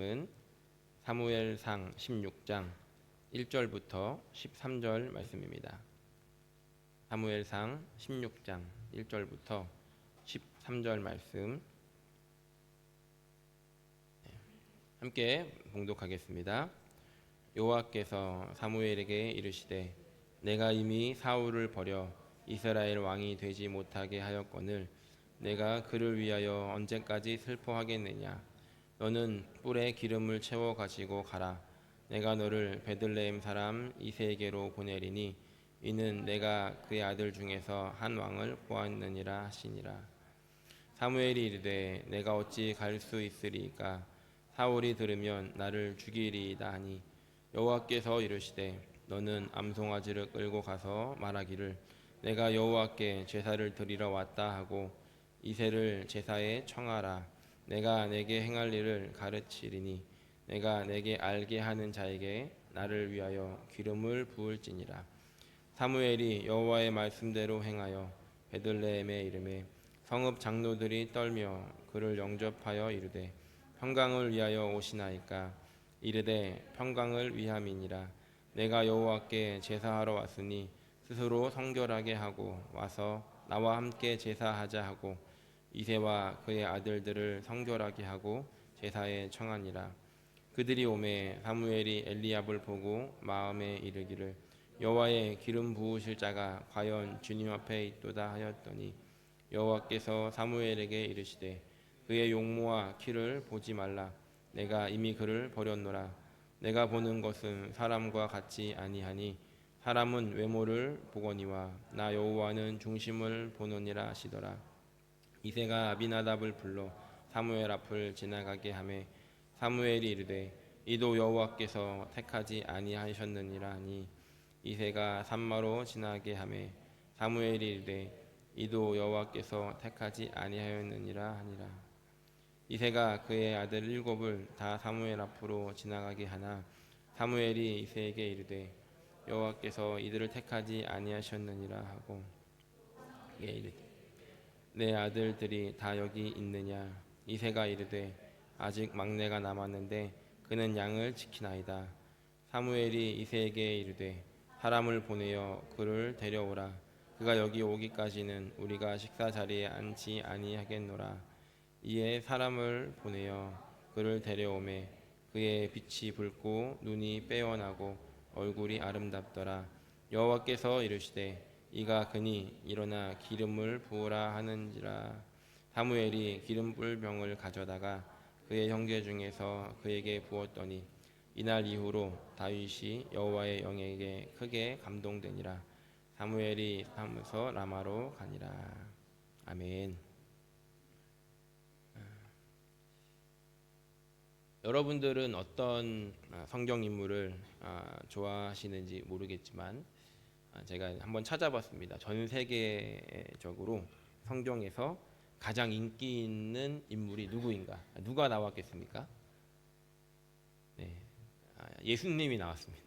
은 사무엘상 16장 1절부터 13절 말씀입니다. 사무엘상 16장 1절부터 13절 말씀 함께 봉독하겠습니다. 여호와께서 사무엘에게 이르시되 내가 이미 사울을 버려 이스라엘 왕이 되지 못하게 하였거늘 내가 그를 위하여 언제까지 슬퍼하겠느냐. 너는 뿔에 기름을 채워 가지고 가라. 내가 너를 베들레헴 사람 이새에게로 보내리니 이는 내가 그의 아들 중에서 한 왕을 보았느니라 하시니라. 사무엘이 이르되 내가 어찌 갈 수 있으리이까. 사울이 들으면 나를 죽이리이다 하니 여호와께서 이르시되 너는 암송아지를 끌고 가서 말하기를 내가 여호와께 제사를 드리러 왔다 하고 이새를 제사에 청하라. 내가 내게 행할 일을 가르치리니 내가 내게 알게 하는 자에게 나를 위하여 기름을 부을지니라. 사무엘이 여호와의 말씀대로 행하여 베들레헴에 이르매 성읍 장로들이 떨며 그를 영접하여 이르되 평강을 위하여 오시나이까. 이르되 평강을 위함이니라. 내가 여호와께 제사하러 왔으니 스스로 성결하게 하고 와서 나와 함께 제사하자 하고 이새와 그의 아들들을 성결하게 하고 제사에 청하니라. 그들이 오매 사무엘이 엘리압을 보고 마음에 이르기를 여호와의 기름 부으실 자가 과연 주님 앞에 있도다 하였더니 여호와께서 사무엘에게 이르시되 그의 용모와 키를 보지 말라. 내가 이미 그를 버렸노라. 내가 보는 것은 사람과 같지 아니하니 사람은 외모를 보거니와 나 여호와는 중심을 보느니라 하시더라. 이새가 아비나답을 불러 사무엘 앞을 지나가게 하매 사무엘이 이르되 이도 여호와께서 택하지 아니하셨느니라 하니 이새가 산마로 지나게 하매 사무엘이 이르되 이도 여호와께서 택하지 아니하였느니라 하니라. 이새가 그의 아들 7을 다 사무엘 앞으로 지나가게 하나 사무엘이 이새에게 이르되 여호와께서 이들을 택하지 아니하셨느니라 하고 이에 이르되 내 아들들이 다 여기 있느냐. 이새가 이르되 아직 막내가 남았는데 그는 양을 지키나이다. 사무엘이 이새에게 이르되 사람을 보내어 그를 데려오라. 그가 여기 오기까지는 우리가 식사 자리에 앉지 아니하겠노라. 이에 사람을 보내어 그를 데려오매 그의 빛이 붉고 눈이 빼어나고 얼굴이 아름답더라. 여호와께서 이르시되 이가 그니 일어나 기름을 부으라 하는지라. 사무엘이 기름불 병을 가져다가 그의 형제 중에서 그에게 부었더니 이날 이후로 다윗이 여호와의 영에게 크게 감동되니라. 사무엘이 사무서 라마로 가니라. 아멘. 여러분들은 어떤 성경 인물을 좋아하시는지 모르겠지만 제가 한번 찾아봤습니다. 전 세계적으로 성경에서 가장 인기 있는 인물이 누구인가? 누가 나왔겠습니까? 네, 예수님이 나왔습니다.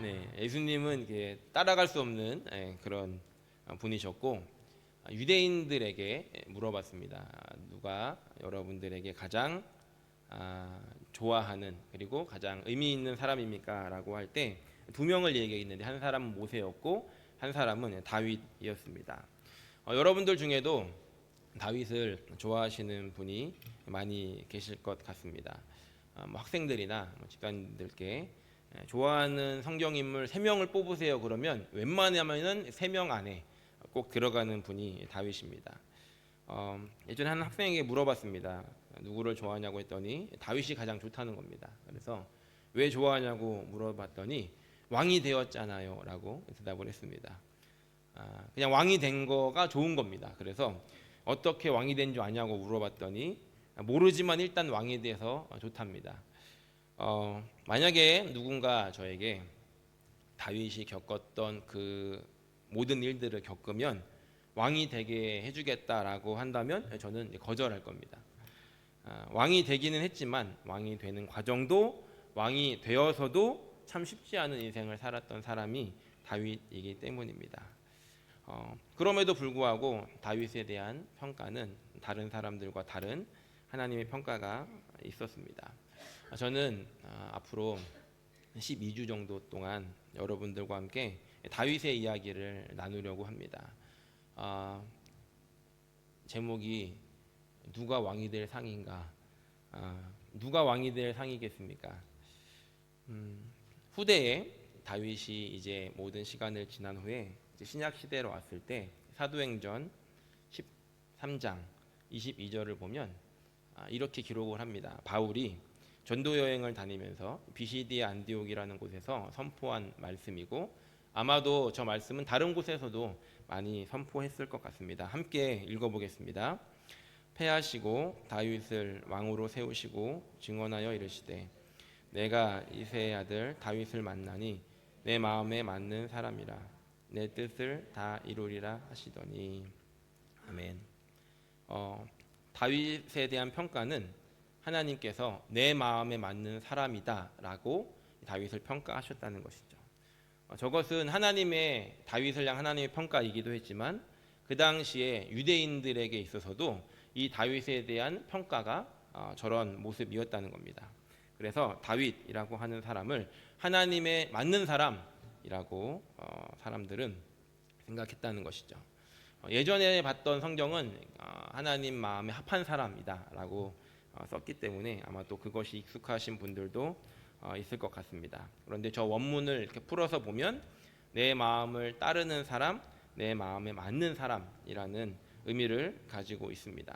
네, 예수님은 따라갈 수 없는 그런 분이셨고 유대인들에게 물어봤습니다. 누가 여러분들에게 가장 좋아하는 그리고 가장 의미 있는 사람입니까? 라고 할 때 2명을 얘기했는데 한 사람은 모세였고 한 사람은 다윗이었습니다. 여러분들 중에도 다윗을 좋아하시는 분이 많이 계실 것 같습니다. 학생들이나 집단들께 좋아하는 성경인물 3명을 뽑으세요 그러면 웬만하면 3명 안에 꼭 들어가는 분이 다윗입니다. 예전에 한 학생에게 물어봤습니다. 누구를 좋아하냐고 했더니 다윗이 가장 좋다는 겁니다. 그래서 왜 좋아하냐고 물어봤더니 왕이 되었잖아요 라고 대답을 했습니다. 그냥 왕이 된 거가 좋은 겁니다. 그래서 어떻게 왕이 된 줄 아냐고 물어봤더니 모르지만 일단 왕이 돼서 좋답니다. 만약에 누군가 저에게 다윗이 겪었던 그 모든 일들을 겪으면 왕이 되게 해주겠다라고 한다면 저는 거절할 겁니다. 왕이 되기는 했지만 왕이 되는 과정도 왕이 되어서도 참 쉽지 않은 인생을 살았던 사람이 다윗이기 때문입니다. 그럼에도 불구하고 다윗에 대한 평가는 다른 사람들과 다른 하나님의 평가가 있었습니다. 저는 앞으로 12주 정도 동안 여러분들과 함께 다윗의 이야기를 나누려고 합니다. 제목이 누가 왕이 될 상인가? 누가 왕이 될 상이겠습니까? 후대에 다윗이 이제 모든 시간을 지난 후에 이제 신약 시대로 왔을 때 사도행전 13장 22절을 보면 이렇게 기록을 합니다. 바울이 전도 여행을 다니면서 비시디아 안디옥이라는 곳에서 선포한 말씀이고, 아마도 저 말씀은 다른 곳에서도 많이 선포했을 것 같습니다. 함께 읽어보겠습니다. 패하시고 다윗을 왕으로 세우시고 증언하여 이르시되 내가 이새의 아들 다윗을 만나니 내 마음에 맞는 사람이라 내 뜻을 다 이루리라 하시더니. 아멘. 다윗에 대한 평가는 하나님께서 내 마음에 맞는 사람이다라고 다윗을 평가하셨다는 것이죠. 저것은 다윗을 향한 하나님의 평가이기도 했지만 그 당시에 유대인들에게 있어서도 이 다윗에 대한 평가가 저런 모습이었다는 겁니다. 그래서 다윗이라고 하는 사람을 하나님의 맞는 사람이라고 사람들은 생각했다는 것이죠. 예전에 봤던 성경은 하나님 마음에 합한 사람이다라고 썼기 때문에 아마 또 그것이 익숙하신 분들도 있을 것 같습니다. 그런데 저 원문을 이렇게 풀어서 보면 내 마음을 따르는 사람, 내 마음에 맞는 사람이라는 의미를 가지고 있습니다.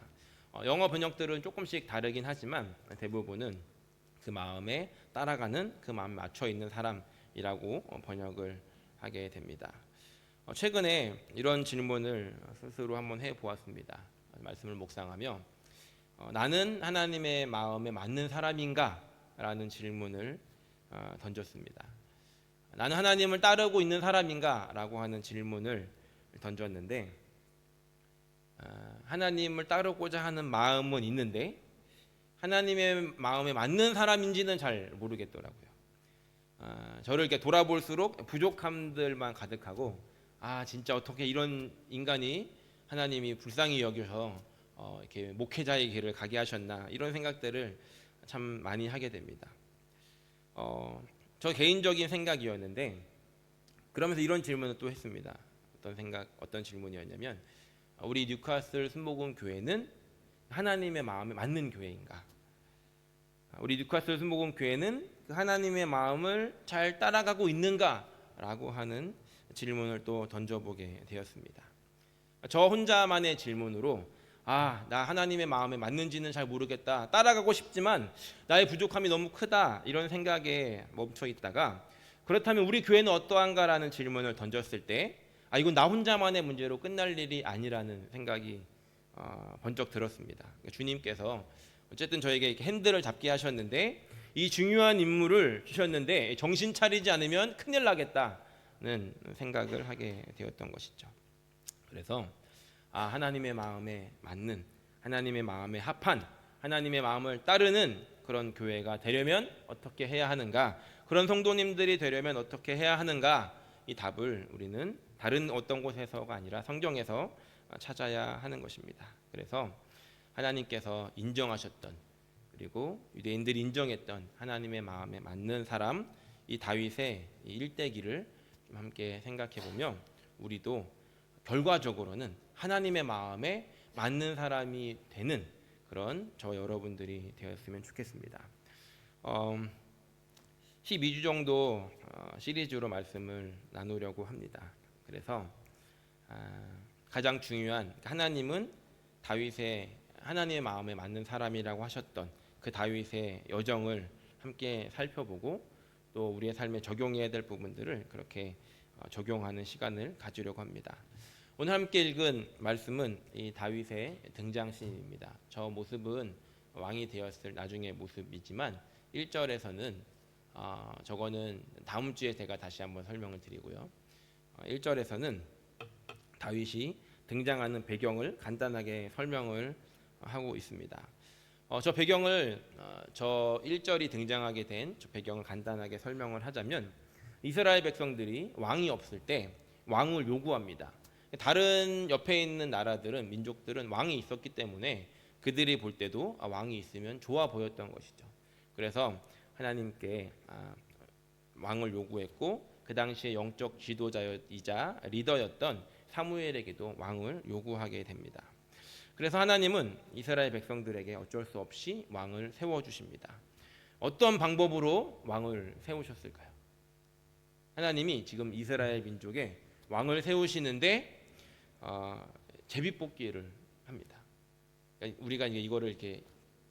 영어 번역들은 조금씩 다르긴 하지만 대부분은 그 마음에 따라가는, 그 마음에 맞춰 있는 사람이라고 번역을 하게 됩니다. 최근에 이런 질문을 스스로 한번 해보았습니다. 말씀을 묵상하며 나는 하나님의 마음에 맞는 사람인가? 라는 질문을 던졌습니다. 나는 하나님을 따르고 있는 사람인가? 라고 하는 질문을 던졌는데 하나님을 따르고자 하는 마음은 있는데 하나님의 마음에 맞는 사람인지는 잘 모르겠더라고요. 저를 이렇게 돌아볼수록 부족함들만 가득하고 진짜 어떻게 이런 인간이 하나님이 불쌍히 여겨서 이렇게 목회자의 길을 가게 하셨나, 이런 생각들을 참 많이 하게 됩니다. 저 개인적인 생각이었는데 그러면서 이런 질문을 또 했습니다. 어떤 질문이었냐면 우리 뉴카슬 순복음 교회는 하나님의 마음에 맞는 교회인가? 우리 뉴카슬 순복음 교회는 하나님의 마음을 잘 따라가고 있는가? 라고 하는 질문을 또 던져보게 되었습니다. 저 혼자만의 질문으로 나 하나님의 마음에 맞는지는 잘 모르겠다, 따라가고 싶지만 나의 부족함이 너무 크다, 이런 생각에 멈춰 있다가 그렇다면 우리 교회는 어떠한가라는 질문을 던졌을 때 이건 나 혼자만의 문제로 끝날 일이 아니라는 생각이 번쩍 들었습니다. 주님께서 어쨌든 저에게 이렇게 핸들을 잡게 하셨는데 이 중요한 임무를 주셨는데 정신 차리지 않으면 큰일 나겠다는 생각을 하게 되었던 것이죠. 그래서 하나님의 마음에 맞는, 하나님의 마음에 합한, 하나님의 마음을 따르는 그런 교회가 되려면 어떻게 해야 하는가, 그런 성도님들이 되려면 어떻게 해야 하는가, 이 답을 우리는 다른 어떤 곳에서가 아니라 성경에서 찾아야 하는 것입니다. 그래서 하나님께서 인정하셨던, 그리고 유대인들이 인정했던 하나님의 마음에 맞는 사람, 이 다윗의 이 일대기를 좀 함께 생각해 보면 우리도 결과적으로는 하나님의 마음에 맞는 사람이 되는 그런 저 여러분들이 되었으면 좋겠습니다. 12주 정도 시리즈로 말씀을 나누려고 합니다. 그래서 가장 중요한, 하나님은 하나님의 마음에 맞는 사람이라고 하셨던 그 다윗의 여정을 함께 살펴보고 또 우리의 삶에 적용해야 될 부분들을 그렇게 적용하는 시간을 가지려고 합니다. 오늘 함께 읽은 말씀은 이 다윗의 등장신입니다. 저 모습은 왕이 되었을 나중의 모습이지만 1절에서는 저거는 다음 주에 제가 다시 한번 설명을 드리고요. 1절에서는 다윗이 등장하는 배경을 간단하게 설명을 하고 있습니다. 저 배경을 저 1절이 등장하게 된 저 배경을 간단하게 설명을 하자면 이스라엘 백성들이 왕이 없을 때 왕을 요구합니다. 다른 옆에 있는 나라들은, 민족들은 왕이 있었기 때문에 그들이 볼 때도 왕이 있으면 좋아 보였던 것이죠. 그래서 하나님께 왕을 요구했고 그 당시에 영적 지도자이자 리더였던 사무엘에게도 왕을 요구하게 됩니다. 그래서 하나님은 이스라엘 백성들에게 어쩔 수 없이 왕을 세워주십니다. 어떤 방법으로 왕을 세우셨을까요? 하나님이 지금 이스라엘 민족에 왕을 세우시는데 제비뽑기를 합니다. 그러니까 우리가 이거를 이렇게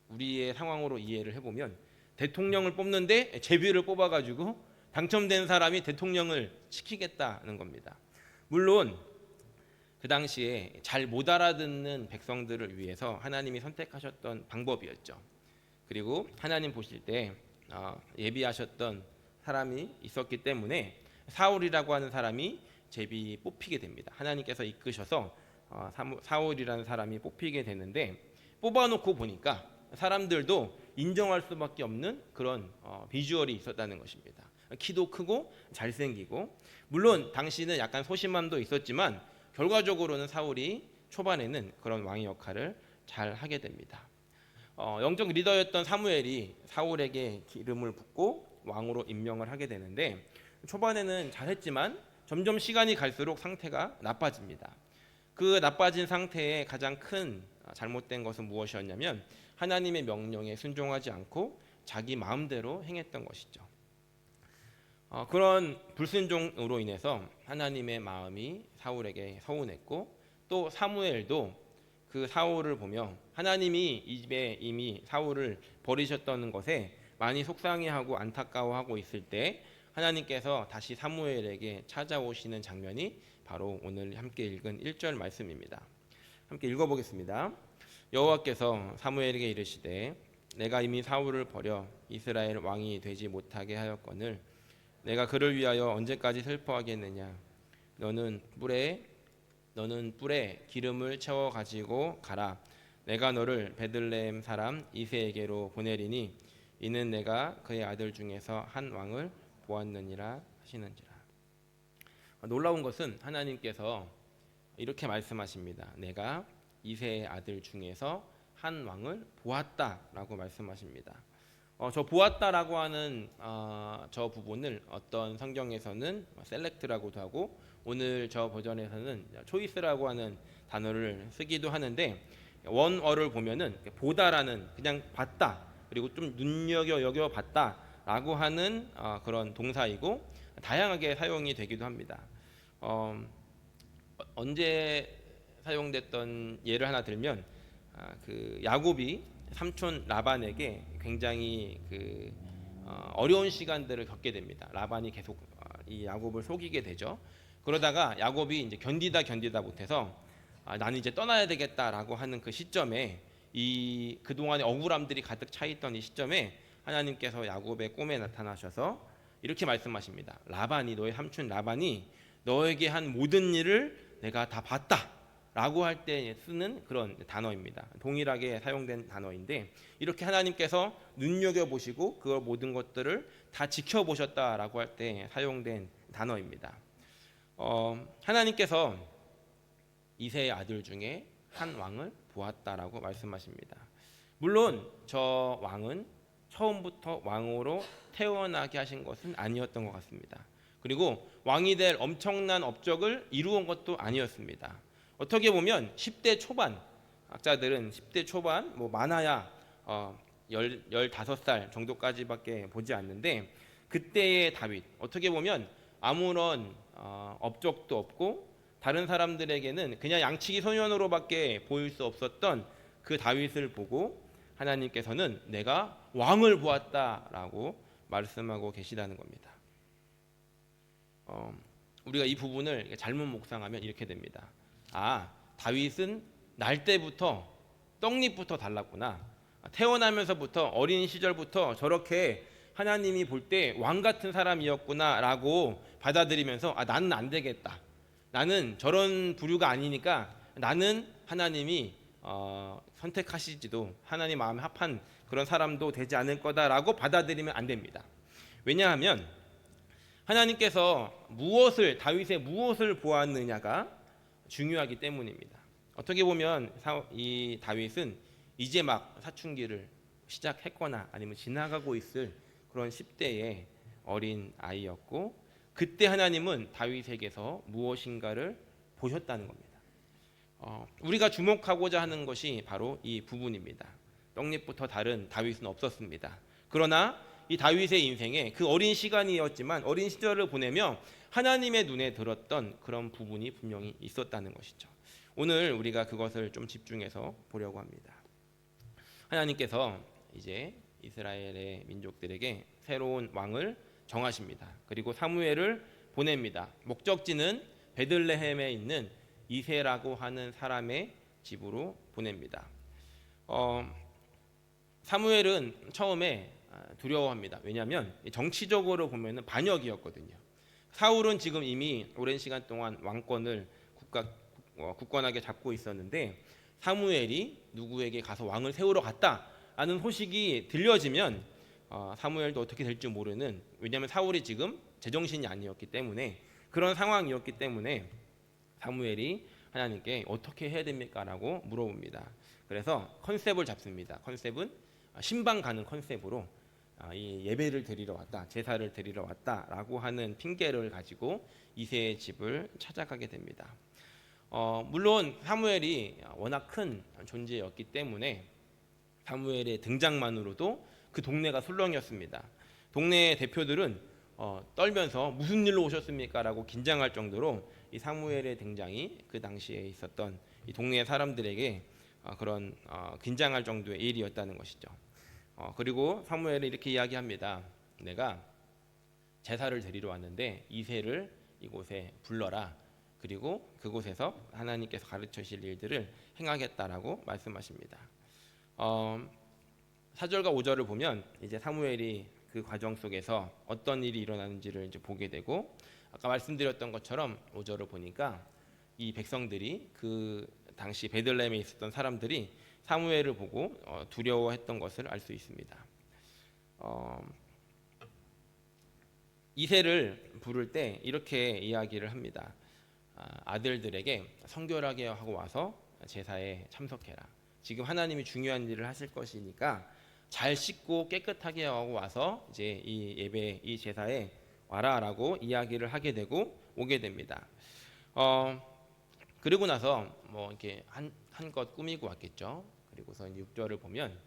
우리의 상황으로 이해를 해보면 대통령을 뽑는데 제비를 뽑아가지고 당첨된 사람이 대통령을 시키겠다는 겁니다. 물론 그 당시에 잘 못 알아듣는 백성들을 위해서 하나님이 선택하셨던 방법이었죠. 그리고 하나님 보실 때 예비하셨던 사람이 있었기 때문에 사울이라고 하는 사람이 제비 뽑히게 됩니다. 하나님께서 이끄셔서 사울이라는 사람이 뽑히게 되는데 뽑아놓고 보니까 사람들도 인정할 수밖에 없는 그런 비주얼이 있었다는 것입니다. 키도 크고 잘생기고 물론 당시는 약간 소심함도 있었지만 결과적으로는 사울이 초반에는 그런 왕의 역할을 잘 하게 됩니다. 영적 리더였던 사무엘이 사울에게 기름을 붓고 왕으로 임명을 하게 되는데 초반에는 잘했지만 점점 시간이 갈수록 상태가 나빠집니다. 그 나빠진 상태의 가장 큰 잘못된 것은 무엇이었냐면 하나님의 명령에 순종하지 않고 자기 마음대로 행했던 것이죠. 그런 불순종으로 인해서 하나님의 마음이 사울에게 서운했고 또 사무엘도 그 사울을 보며 하나님이 입에 이미 사울을 버리셨다는 것에 많이 속상해하고 안타까워하고 있을 때 하나님께서 다시 사무엘에게 찾아오시는 장면이 바로 오늘 함께 읽은 1절 말씀입니다. 함께 읽어보겠습니다. 여호와께서 사무엘에게 이르시되 내가 이미 사울을 버려 이스라엘 왕이 되지 못하게 하였거늘 내가 그를 위하여 언제까지 슬퍼하겠느냐. 너는 뿔에 기름을 채워 가지고 가라. 내가 너를 베들레헴 사람 이새에게로 보내리니 이는 내가 그의 아들 중에서 한 왕을 보았느니라 하시는지라. 놀라운 것은 하나님께서 이렇게 말씀하십니다. 내가 이새의 아들 중에서 한 왕을 보았다라고 말씀하십니다. 저 보았다라고 하는 저 부분을 어떤 성경에서는 셀렉트라고도 하고 오늘 저 버전에서는 초이스라고 하는 단어를 쓰기도 하는데 원어를 보면은 보다라는 그냥 봤다 그리고 좀 눈여겨 봤다라고 하는 그런 동사이고 다양하게 사용이 되기도 합니다. 언제 사용됐던 예를 하나 들면 그 야곱이 삼촌 라반에게 굉장히 어려운 시간들을 겪게 됩니다. 라반이 계속 이 야곱을 속이게 되죠. 그러다가 야곱이 이제 견디다 못해서 나는 이제 떠나야 되겠다라고 하는 그 시점에 이 그동안의 억울함들이 가득 차 있던 이 시점에 하나님께서 야곱의 꿈에 나타나셔서 이렇게 말씀하십니다. 라반이 너의 삼촌 라반이 너에게 한 모든 일을 내가 다 봤다. 라고 할 때 쓰는 그런 단어입니다. 동일하게 사용된 단어인데 이렇게 하나님께서 눈여겨보시고 그 모든 것들을 다 지켜보셨다라고 할 때 사용된 단어입니다. 하나님께서 이새의 아들 중에 한 왕을 보았다라고 말씀하십니다. 물론 저 왕은 처음부터 왕으로 태어나게 하신 것은 아니었던 것 같습니다. 그리고 왕이 될 엄청난 업적을 이루은 것도 아니었습니다. 어떻게 보면 10대 초반 학자들은 10대 초반 많아야 15살 정도까지밖에 보지 않는데 그때의 다윗 어떻게 보면 아무런 업적도 없고 다른 사람들에게는 그냥 양치기 소년으로밖에 보일 수 없었던 그 다윗을 보고 하나님께서는 내가 왕을 보았다라고 말씀하고 계시다는 겁니다. 우리가 이 부분을 잘못 묵상하면 이렇게 됩니다. 다윗은 날 때부터 떡잎부터 달랐구나. 태어나면서부터 어린 시절부터 저렇게 하나님이 볼 때 왕 같은 사람이었구나라고 받아들이면서 나는 안 되겠다. 나는 저런 부류가 아니니까 나는 하나님이 선택하시지도 하나님 마음에 합한 그런 사람도 되지 않을 거다라고 받아들이면 안 됩니다. 왜냐하면 하나님께서 다윗의 무엇을 보았느냐가 중요하기 때문입니다. 어떻게 보면 이 다윗은 이제 막 사춘기를 시작했거나 아니면 지나가고 있을 그런 10대의 어린 아이였고, 그때 하나님은 다윗에게서 무엇인가를 보셨다는 겁니다. 우리가 주목하고자 하는 것이 바로 이 부분입니다. 떡잎부터 다른 다윗은 없었습니다. 그러나 이 다윗의 인생에 그 어린 시간이었지만 어린 시절을 보내며 하나님의 눈에 들었던 그런 부분이 분명히 있었다는 것이죠. 오늘 우리가 그것을 좀 집중해서 보려고 합니다. 하나님께서 이제 이스라엘의 민족들에게 새로운 왕을 정하십니다. 그리고 사무엘을 보냅니다. 목적지는 베들레헴에 있는 이새라고 하는 사람의 집으로 보냅니다. 사무엘은 처음에 두려워합니다. 왜냐하면 정치적으로 보면은 반역이었거든요. 사울은 지금 이미 오랜 시간 동안 왕권을 굳건하게 잡고 있었는데, 사무엘이 누구에게 가서 왕을 세우러 갔다라는 소식이 들려지면 사무엘도 어떻게 될지 모르는, 왜냐하면 사울이 지금 제정신이 아니었기 때문에, 그런 상황이었기 때문에 사무엘이 하나님께 어떻게 해야 됩니까? 라고 물어봅니다. 그래서 컨셉을 잡습니다. 컨셉은 신방 가는 컨셉으로 이 예배를 드리러 왔다, 제사를 드리러 왔다라고 하는 핑계를 가지고 이새의 집을 찾아가게 됩니다. 물론 사무엘이 워낙 큰 존재였기 때문에 사무엘의 등장만으로도 그 동네가 술렁이었습니다. 동네 대표들은 떨면서 무슨 일로 오셨습니까? 라고 긴장할 정도로 이 사무엘의 등장이 그 당시에 있었던 이 동네 사람들에게 그런 긴장할 정도의 일이었다는 것이죠. 그리고 사무엘이 이렇게 이야기합니다. 내가 제사를 드리러 왔는데 이새를 이곳에 불러라. 그리고 그곳에서 하나님께서 가르치실 일들을 행하겠다라고 말씀하십니다. 4절과 5절을 보면 이제 사무엘이 그 과정 속에서 어떤 일이 일어나는지를 이제 보게 되고, 아까 말씀드렸던 것처럼 5절을 보니까 이 백성들이 그 당시 베들레헴에 있었던 사람들이 사무엘을 보고 두려워했던 것을 알 수 있습니다. 이새를 부를 때 이렇게 이야기를 합니다. 아들들에게 성결하게 하고 와서 제사에 참석해라. 지금 하나님이 중요한 일을 하실 것이니까 잘 씻고 깨끗하게 하고 와서 이제 이 예배, 이 제사에 와라라고 이야기를 하게 되고 오게 됩니다. 그리고 나서 뭐 이렇게 한껏 꾸미고 왔겠죠. 그리고서 6절을 보면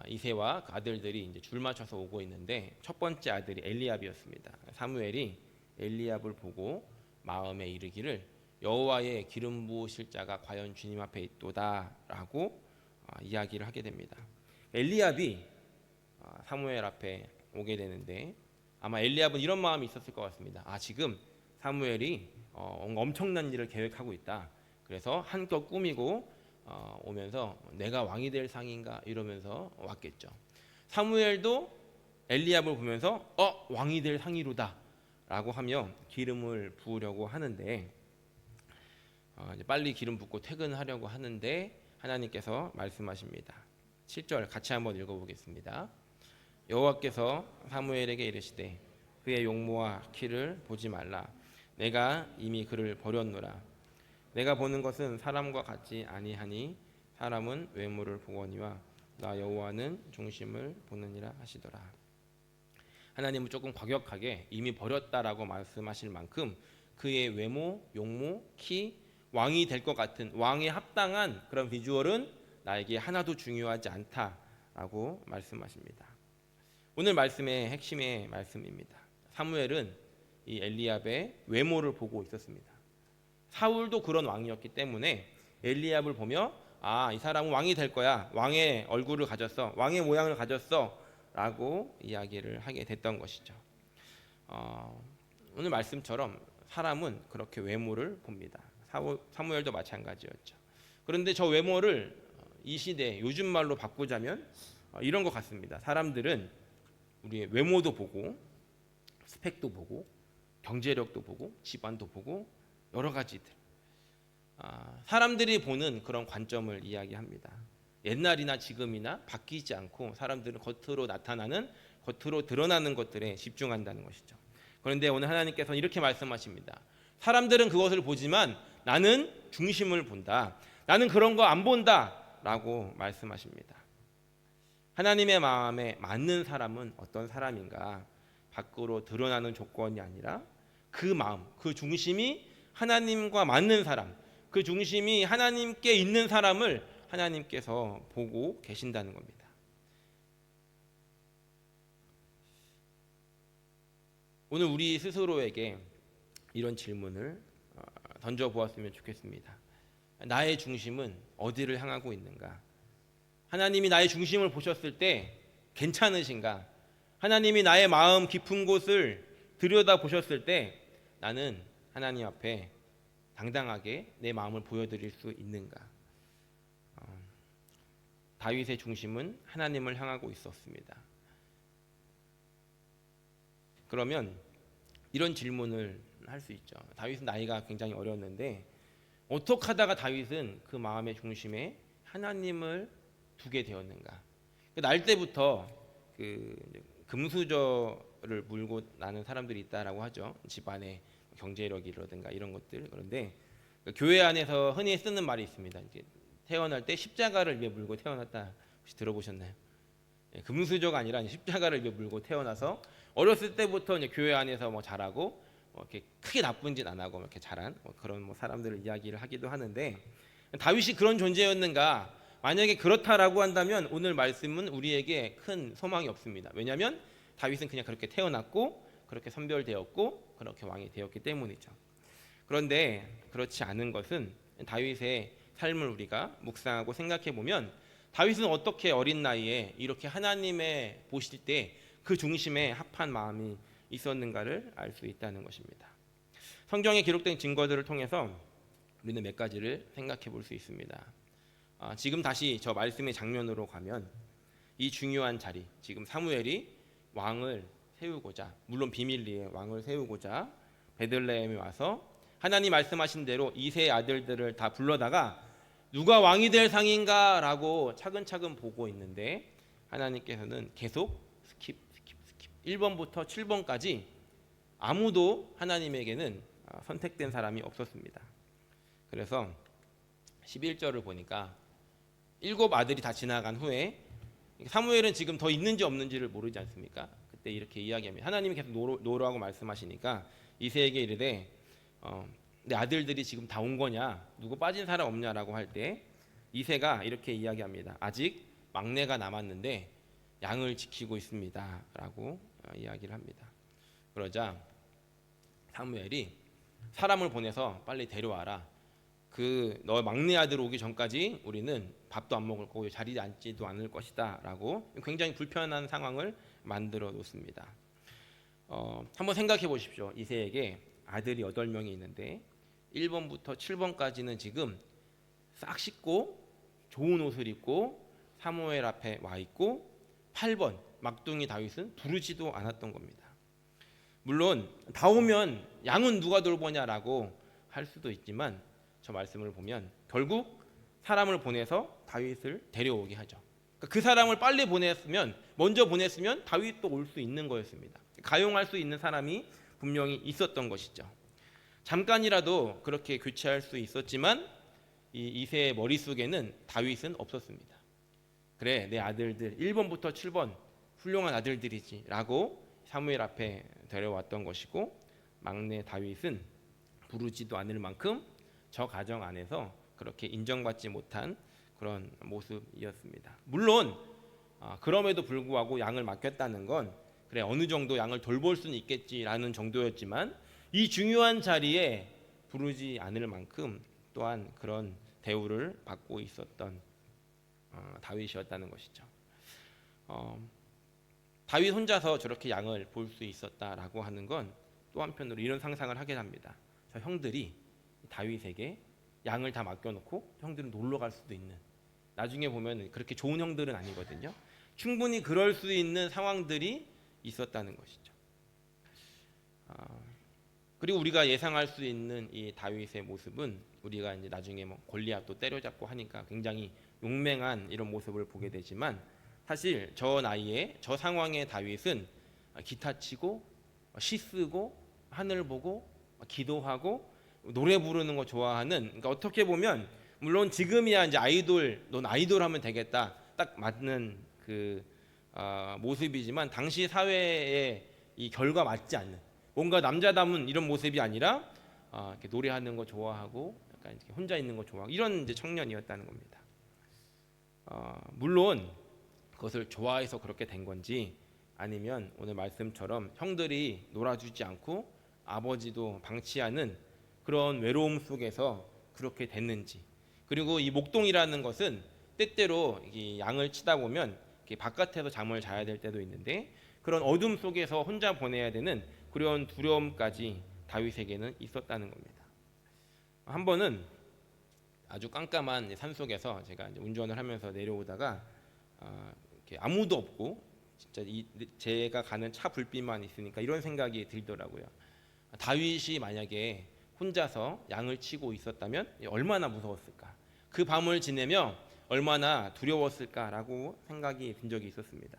이새와 그 아들들이 이제 줄 맞춰서 오고 있는데, 첫 번째 아들이 엘리압이었습니다. 사무엘이 엘리압을 보고 마음에 이르기를 여호와의 기름 부으실 자가 과연 주님 앞에 있도다라고 이야기를 하게 됩니다. 엘리압이 사무엘 앞에 오게 되는데, 아마 엘리압은 이런 마음이 있었을 것 같습니다. 지금 사무엘이 엄청난 일을 계획하고 있다. 그래서 한껏 꾸미고 오면서 내가 왕이 될 상인가 이러면서 왔겠죠. 사무엘도 엘리압을 보면서 왕이 될 상이로다 라고 하며 기름을 부으려고 하는데, 이제 빨리 기름 붓고 퇴근하려고 하는데 하나님께서 말씀하십니다. 7절 같이 한번 읽어보겠습니다. 여호와께서 사무엘에게 이르시되 그의 용모와 키를 보지 말라. 내가 이미 그를 버렸노라. 내가 보는 것은 사람과 같지 아니하니 사람은 외모를 보거니와 나 여호와는 중심을 보느니라 하시더라. 하나님은 조금 과격하게 이미 버렸다라고 말씀하실 만큼 그의 외모, 용모, 키, 왕이 될 것 같은, 왕에 합당한 그런 비주얼은 나에게 하나도 중요하지 않다라고 말씀하십니다. 오늘 말씀의 핵심의 말씀입니다. 사무엘은 이 엘리압의 외모를 보고 있었습니다. 사울도 그런 왕이었기 때문에 엘리압을 보며 이 사람은 왕이 될 거야, 왕의 얼굴을 가졌어, 왕의 모양을 가졌어 라고 이야기를 하게 됐던 것이죠. 오늘 말씀처럼 사람은 그렇게 외모를 봅니다. 사무엘도 마찬가지였죠. 그런데 저 외모를 이 시대 요즘 말로 바꾸자면 이런 것 같습니다. 사람들은 우리의 외모도 보고 스펙도 보고 경제력도 보고 집안도 보고 여러 가지들, 사람들이 보는 그런 관점을 이야기합니다. 옛날이나 지금이나 바뀌지 않고 사람들은 겉으로 나타나는, 겉으로 드러나는 것들에 집중한다는 것이죠. 그런데 오늘 하나님께서는 이렇게 말씀하십니다. 사람들은 그것을 보지만 나는 중심을 본다. 나는 그런 거 안 본다 라고 말씀하십니다. 하나님의 마음에 맞는 사람은 어떤 사람인가? 밖으로 드러나는 조건이 아니라 그 마음, 그 중심이 하나님과 맞는 사람, 그 중심이 하나님께 있는 사람을 하나님께서 보고 계신다는 겁니다. 오늘 우리 스스로에게 이런 질문을 던져보았으면 좋겠습니다. 나의 중심은 어디를 향하고 있는가? 하나님이 나의 중심을 보셨을 때 괜찮으신가? 하나님이 나의 마음 깊은 곳을 들여다 보셨을 때 나는 하나님 앞에 당당하게 내 마음을 보여드릴 수 있는가? 다윗의 중심은 하나님을 향하고 있었습니다. 그러면 이런 질문을 할 수 있죠. 다윗은 나이가 굉장히 어렸는데 어떻게 하다가 다윗은 그 마음의 중심에 하나님을 두게 되었는가? 날 때부터 그 금수저를 물고 나는 사람들이 있다라고 하죠. 집안에 경제력이라든가 이런 것들. 그런데 교회 안에서 흔히 쓰는 말이 있습니다. 이제 태어날 때 십자가를 위해 물고 태어났다. 혹시 들어보셨나요? 금수저가 아니라 십자가를 위해 물고 태어나서 어렸을 때부터 이제 교회 안에서 뭐 자라고 이렇게 크게 나쁜 짓 안 하고 이렇게 자란 그런 사람들을 이야기를 하기도 하는데 다윗이 그런 존재였는가? 만약에 그렇다라고 한다면 오늘 말씀은 우리에게 큰 소망이 없습니다. 왜냐하면 다윗은 그냥 그렇게 태어났고 그렇게 선별되었고 그렇게 왕이 되었기 때문이죠. 그런데 그렇지 않은 것은 다윗의 삶을 우리가 묵상하고 생각해 보면 다윗은 어떻게 어린 나이에 이렇게 하나님의 보실 때 그 중심에 합한 마음이 있었는가를 알 수 있다는 것입니다. 성경에 기록된 증거들을 통해서 우리는 몇 가지를 생각해 볼 수 있습니다. 지금 다시 저 말씀의 장면으로 가면 이 중요한 자리, 지금 사무엘이 왕을 세우고자, 물론 비밀리에 왕을 세우고자 베들레헴에 와서 하나님 말씀하신 대로 이세의 아들들을 다 불러다가 누가 왕이 될 상인가라고 차근차근 보고 있는데 하나님께서는 계속 스킵 1번부터 7번까지 아무도 하나님에게는 선택된 사람이 없었습니다. 그래서 11절을 보니까 7 아들이 다 지나간 후에 사무엘은 지금 더 있는지 없는지를 모르지 않습니까? 그때 이렇게 이야기합니다. 하나님이 계속 노라고 말씀하시니까 이새에게 이르되 내 아들들이 지금 다 온 거냐? 누구 빠진 사람 없냐라고 할 때 이새가 이렇게 이야기합니다. 아직 막내가 남았는데 양을 지키고 있습니다 라고 이야기를 합니다. 그러자 사무엘이 사람을 보내서 빨리 데려와라. 너 막내 아들 오기 전까지 우리는 밥도 안 먹을 거고 자리에 앉지도 않을 것이다 라고 굉장히 불편한 상황을 만들어 놓습니다. 한번 생각해 보십시오. 이새에게 아들이 8명이 있는데 1번부터 7번까지는 지금 싹 씻고 좋은 옷을 입고 사무엘 앞에 와 있고 8번 막둥이 다윗은 부르지도 않았던 겁니다. 물론 다 오면 양은 누가 돌보냐라고 할 수도 있지만 저 말씀을 보면 결국 사람을 보내서 다윗을 데려오게 하죠. 그 사람을 빨리 먼저 보냈으면 다윗도 올 수 있는 거였습니다. 가용할 수 있는 사람이 분명히 있었던 것이죠. 잠깐이라도 그렇게 교체할 수 있었지만 이 이새의 머릿속에는 다윗은 없었습니다. 그래, 내 아들들 1번부터 7번 훌륭한 아들들이지 라고 사무엘 앞에 데려왔던 것이고 막내 다윗은 부르지도 않을 만큼 저 가정 안에서 그렇게 인정받지 못한 그런 모습이었습니다. 물론 그럼에도 불구하고 양을 맡겼다는 건 그래 어느 정도 양을 돌볼 수는 있겠지라는 정도였지만 이 중요한 자리에 부르지 않을 만큼 또한 그런 대우를 받고 있었던 다윗이었다는 것이죠. 다윗 혼자서 저렇게 양을 볼 수 있었다라고 하는 건 또 한편으로 이런 상상을 하게 합니다. 저 형들이 다윗에게 양을 다 맡겨놓고 형들은 놀러 갈 수도 있는, 나중에 보면 그렇게 좋은 형들은 아니거든요. 충분히 그럴 수 있는 상황들이 있었다는 것이죠. 그리고 우리가 예상할 수 있는 이 다윗의 모습은 우리가 이제 나중에 뭐 골리앗도 때려잡고 하니까 굉장히 용맹한 이런 모습을 보게 되지만 사실 저 나이에 저 상황의 다윗은 기타 치고 시 쓰고 하늘 보고 기도하고 노래 부르는 거 좋아하는, 그러니까 어떻게 보면 물론 지금이야 이제 아이돌, 넌 아이돌 하면 되겠다 딱 맞는 그 모습이지만 당시 사회의 이 결과 맞지 않는 뭔가 남자다운 이런 모습이 아니라 이렇게 노래하는 거 좋아하고 약간 이렇게 혼자 있는 거 좋아하고 이런 이제 청년이었다는 겁니다. 물론 그것을 좋아해서 그렇게 된 건지 아니면 오늘 말씀처럼 형들이 놀아주지 않고 아버지도 방치하는 그런 외로움 속에서 그렇게 됐는지, 그리고 이 목동이라는 것은 때때로 이 양을 치다 보면 바깥에서 잠을 자야 될 때도 있는데 그런 어둠 속에서 혼자 보내야 되는 그런 두려움까지 다윗에게는 있었다는 겁니다. 한 번은 아주 깜깜한 산 속에서 제가 이제 운전을 하면서 내려오다가 이렇게 아무도 없고 진짜 제가 가는 차 불빛만 있으니까 이런 생각이 들더라고요. 다윗이 만약에 혼자서 양을 치고 있었다면 얼마나 무서웠을까? 그 밤을 지내며 얼마나 두려웠을까라고 생각이 든 적이 있었습니다.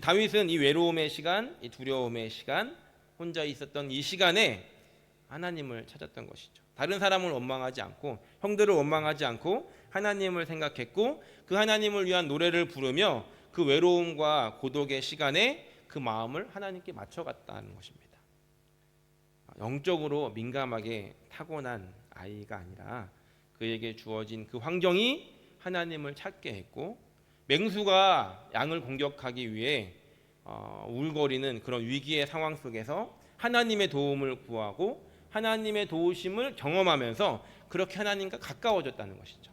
다윗은 이 외로움의 시간, 이 두려움의 시간, 혼자 있었던 이 시간에 하나님을 찾았던 것이죠. 다른 사람을 원망하지 않고 형들을 원망하지 않고 하나님을 생각했고 그 하나님을 위한 노래를 부르며 그 외로움과 고독의 시간에 그 마음을 하나님께 맞춰갔다는 것입니다. 영적으로 민감하게 타고난 아이가 아니라 그에게 주어진 그 환경이 하나님을 찾게 했고, 맹수가 양을 공격하기 위해 울거리는 그런 위기의 상황 속에서 하나님의 도움을 구하고 하나님의 도우심을 경험하면서 그렇게 하나님과 가까워졌다는 것이죠.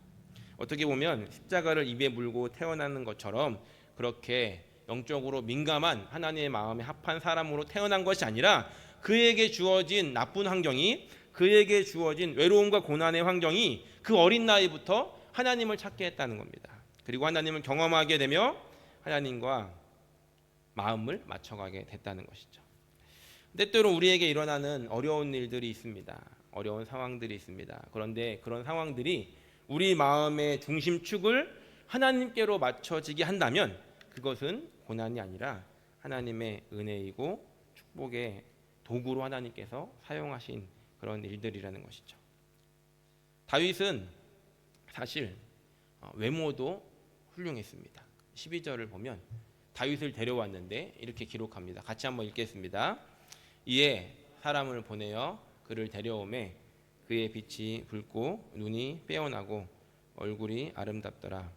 어떻게 보면 십자가를 입에 물고 태어나는 것처럼 그렇게 영적으로 민감한 하나님의 마음에 합한 사람으로 태어난 것이 아니라 그에게 주어진 나쁜 환경이, 그에게 주어진 외로움과 고난의 환경이 그 어린 나이부터 하나님을 찾게 했다는 겁니다. 그리고 하나님을 경험하게 되며 하나님과 마음을 맞춰가게 됐다는 것이죠. 때때로 우리에게 일어나는 어려운 일들이 있습니다. 어려운 상황들이 있습니다. 그런데 그런 상황들이 우리 마음의 중심축을 하나님께로 맞춰지게 한다면 그것은 고난이 아니라 하나님의 은혜이고 축복의 도구로 하나님께서 사용하신 그런 일들이라는 것이죠. 다윗은 사실 외모도 훌륭했습니다. 12절을 보면 다윗을 데려왔는데 이렇게 기록합니다. 같이 한번 읽겠습니다. 이에 사람을 보내어 그를 데려오매 그의 빛이 붉고 눈이 빼어나고 얼굴이 아름답더라.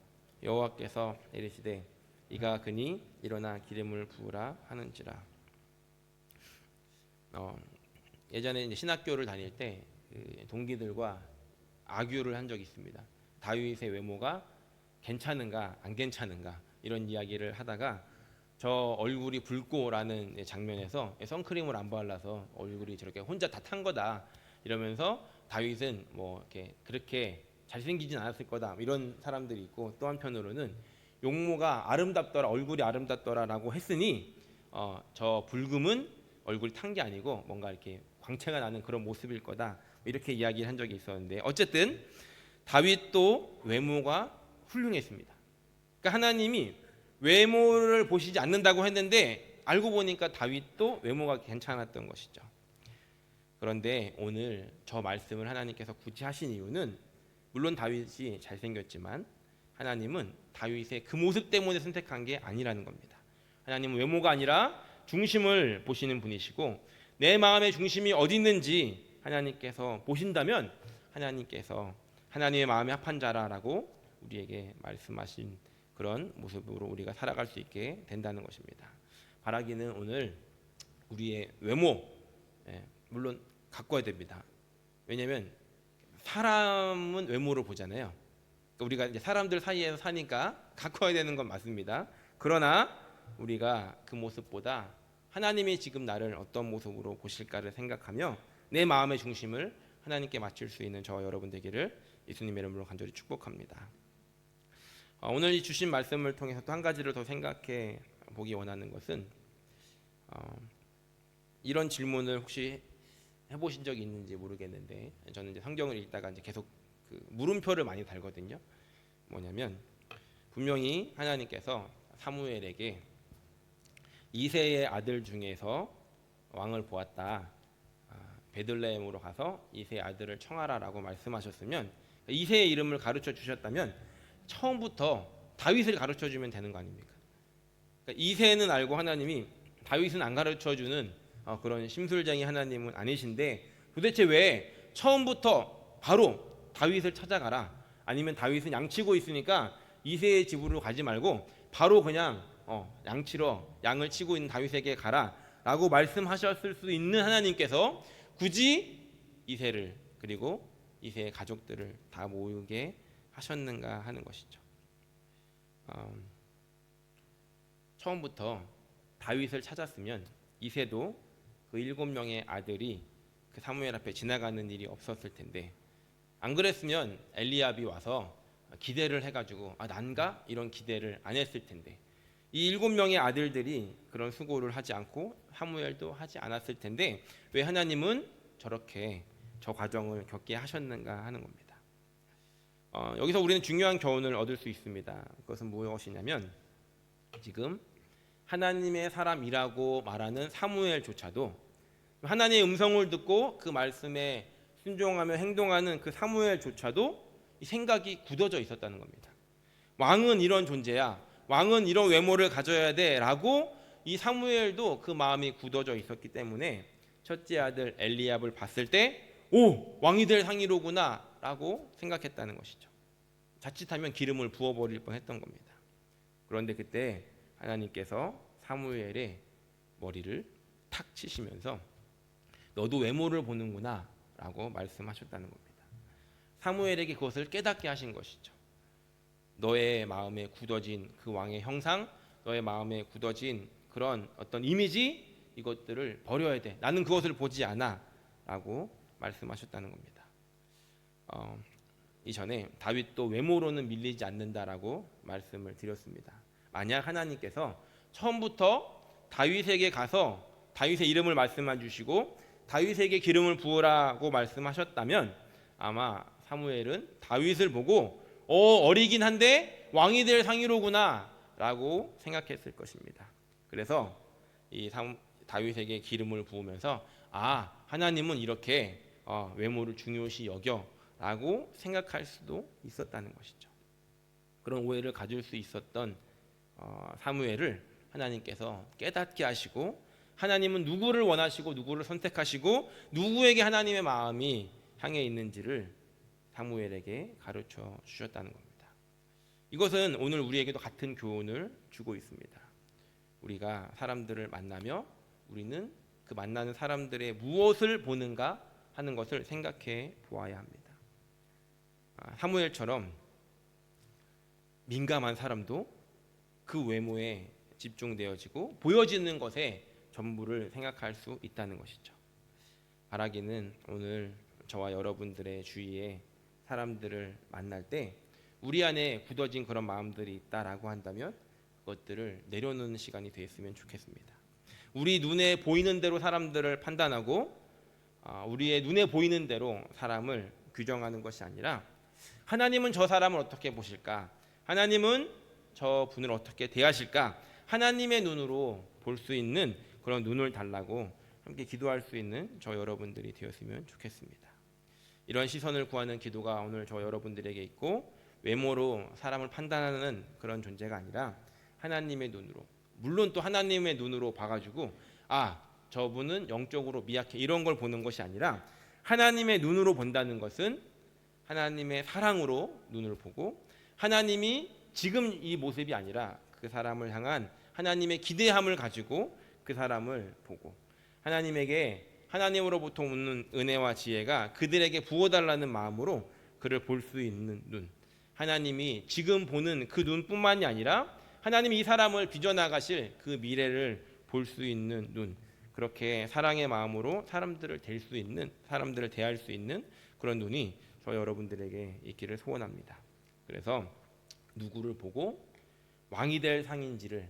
여호와께서 이르시되 이가 그니 일어나 기름을 부으라 하는지라. 예전에 이제 신학교를 다닐 때 동기들과 아규를 한 적이 있습니다. 다윗의 외모가 괜찮은가 안 괜찮은가 이런 이야기를 하다가 저 얼굴이 붉고라는 장면에서 선크림을 안 발라서 얼굴이 저렇게 혼자 다 탄 거다 이러면서 다윗은 뭐 이렇게 그렇게 잘생기진 않았을 거다 이런 사람들이 있고, 또 한편으로는 용모가 아름답더라, 얼굴이 아름답더라라고 했으니 저 붉음은 얼굴이 탄 게 아니고 뭔가 이렇게 광채가 나는 그런 모습일 거다 이렇게 이야기를 한 적이 있었는데, 어쨌든 다윗도 외모가 훌륭했습니다. 그러니까 하나님이 외모를 보시지 않는다고 했는데 알고 보니까 다윗도 외모가 괜찮았던 것이죠. 그런데 오늘 저 말씀을 하나님께서 굳이 하신 이유는 물론 다윗이 잘생겼지만 하나님은 다윗의 그 모습 때문에 선택한 게 아니라는 겁니다. 하나님은 외모가 아니라 중심을 보시는 분이시고 내 마음의 중심이 어디 있는지 하나님께서 보신다면 하나님께서 하나님의 마음에 합한 자라라고 우리에게 말씀하신 그런 모습으로 우리가 살아갈 수 있게 된다는 것입니다. 바라기는 오늘 우리의 외모 물론 가꿔야 됩니다. 왜냐하면 사람은 외모를 보잖아요. 그러니까 우리가 이제 사람들 사이에서 사니까 가꿔야 되는 건 맞습니다. 그러나 우리가 그 모습보다 하나님이 지금 나를 어떤 모습으로 보실까를 생각하며 내 마음의 중심을 하나님께 맞출 수 있는 저와 여러분 되기를 예수님의 이름으로 간절히 축복합니다. 오늘 이 주신 말씀을 통해서 또 한 가지를 더 생각해 보기 원하는 것은 이런 질문을 혹시 해보신 적이 있는지 모르겠는데 저는 이제 성경을 읽다가 이제 계속 그 물음표를 많이 달거든요. 뭐냐면 분명히 하나님께서 사무엘에게 이새의 아들 중에서 왕을 보았다. 베들레헴으로 가서 이새의 아들을 청하라라고 말씀하셨으면 이새의 이름을 가르쳐 주셨다면 처음부터 다윗을 가르쳐 주면 되는 거 아닙니까? 그러니까 이세는 알고 하나님이 다윗은 안 가르쳐주는 그런 심술쟁이 하나님은 아니신데, 도대체 왜 처음부터 바로 다윗을 찾아가라, 아니면 다윗은 양치고 있으니까 이세의 집으로 가지 말고 바로 그냥 양치러 양을 치고 있는 다윗에게 가라 라고 말씀하셨을 수 있는 하나님께서 굳이 이세를, 그리고 이세의 가족들을 다 모으게 하셨는가 하는 것이죠. 처음부터 다윗을 찾았으면 이세도 그 7명의 아들이 그 사무엘 앞에 지나가는 일이 없었을 텐데, 안 그랬으면 엘리압이 와서 기대를 해가지고 난가? 이런 기대를 안 했을 텐데, 이 7명의 아들들이 그런 수고를 하지 않고 사무엘도 하지 않았을 텐데 왜 하나님은 저렇게 저 과정을 겪게 하셨는가 하는 겁니다. 여기서 우리는 중요한 교훈을 얻을 수 있습니다. 그것은 무엇이냐면, 지금 하나님의 사람이라고 말하는 사무엘조차도 하나님의 음성을 듣고 그 말씀에 순종하며 행동하는 그 사무엘조차도 이 생각이 굳어져 있었다는 겁니다. 왕은 이런 존재야, 왕은 이런 외모를 가져야 돼 라고 이 사무엘도 그 마음이 굳어져 있었기 때문에 첫째 아들 엘리압을 봤을 때 왕이 될 상이로구나 라고 생각했다는 것이죠. 자칫하면 기름을 부어버릴 뻔했던 겁니다. 그런데 그때 하나님께서 사무엘의 머리를 탁 치시면서 너도 외모를 보는구나 라고 말씀하셨다는 겁니다. 사무엘에게 그것을 깨닫게 하신 것이죠. 너의 마음에 굳어진 그 왕의 형상, 너의 마음에 굳어진 그런 어떤 이미지, 이것들을 버려야 돼. 나는 그것을 보지 않아 라고 말씀하셨다는 겁니다. 이전에 다윗도 외모로는 밀리지 않는다라고 말씀을 드렸습니다. 만약 하나님께서 처음부터 다윗에게 가서 다윗의 이름을 말씀해 주시고 다윗에게 기름을 부으라고 말씀하셨다면 아마 사무엘은 다윗을 보고 어리긴 한데 왕이 될 상이로구나 라고 생각했을 것입니다. 그래서 이 다윗에게 기름을 부으면서 하나님은 이렇게 외모를 중요시 여겨 라고 생각할 수도 있었다는 것이죠. 그런 오해를 가질 수 있었던 사무엘을 하나님께서 깨닫게 하시고, 하나님은 누구를 원하시고 누구를 선택하시고 누구에게 하나님의 마음이 향해 있는지를 사무엘에게 가르쳐 주셨다는 겁니다. 이것은 오늘 우리에게도 같은 교훈을 주고 있습니다. 우리가 사람들을 만나며 우리는 그 만나는 사람들의 무엇을 보는가 하는 것을 생각해 보아야 합니다. 사무엘처럼 민감한 사람도 그 외모에 집중되어지고 보여지는 것에 전부를 생각할 수 있다는 것이죠. 바라기는 오늘 저와 여러분들의 주위에 사람들을 만날 때 우리 안에 굳어진 그런 마음들이 있다라고 한다면 그것들을 내려놓는 시간이 되었으면 좋겠습니다. 우리 눈에 보이는 대로 사람들을 판단하고 우리의 눈에 보이는 대로 사람을 규정하는 것이 아니라, 하나님은 저 사람을 어떻게 보실까? 하나님은 저 분을 어떻게 대하실까? 하나님의 눈으로 볼 수 있는 그런 눈을 달라고 함께 기도할 수 있는 저 여러분들이 되었으면 좋겠습니다. 이런 시선을 구하는 기도가 오늘 저 여러분들에게 있고, 외모로 사람을 판단하는 그런 존재가 아니라 하나님의 눈으로, 물론 또 하나님의 눈으로 봐가지고 저분은 영적으로 미약해 이런 걸 보는 것이 아니라, 하나님의 눈으로 본다는 것은 하나님의 사랑으로 눈을 보고, 하나님이 지금 이 모습이 아니라 그 사람을 향한 하나님의 기대함을 가지고 그 사람을 보고, 하나님에게 하나님으로부터 오는 은혜와 지혜가 그들에게 부어달라는 마음으로 그를 볼 수 있는 눈, 하나님이 지금 보는 그 눈뿐만이 아니라 하나님이 이 사람을 빚어나가실 그 미래를 볼 수 있는 눈, 그렇게 사랑의 마음으로 사람들을 대할 수 있는 그런 눈이 저 여러분들에게 있기를 소원합니다. 그래서 누구를 보고 왕이 될 상인지를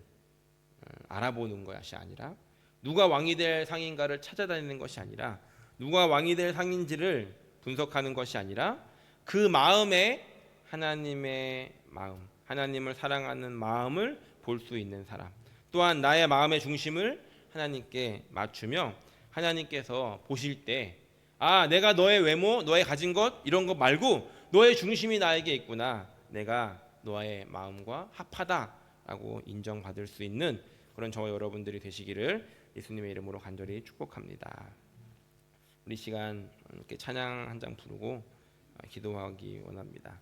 알아보는 것이 아니라, 누가 왕이 될 상인가를 찾아다니는 것이 아니라, 누가 왕이 될 상인지를 분석하는 것이 아니라, 그 마음에 하나님의 마음, 하나님을 사랑하는 마음을 볼 수 있는 사람, 또한 나의 마음의 중심을 하나님께 맞추며 하나님께서 보실 때 내가 너의 외모, 너의 가진 것 이런 것 말고 너의 중심이 나에게 있구나, 내가 너의 마음과 합하다 왕이다라고 인정받을 수 있는 그런 저와 여러분들이 되시기를 예수님의 이름으로 간절히 축복합니다. 우리 시간 이렇게 찬양 한 장 부르고 기도하기 원합니다.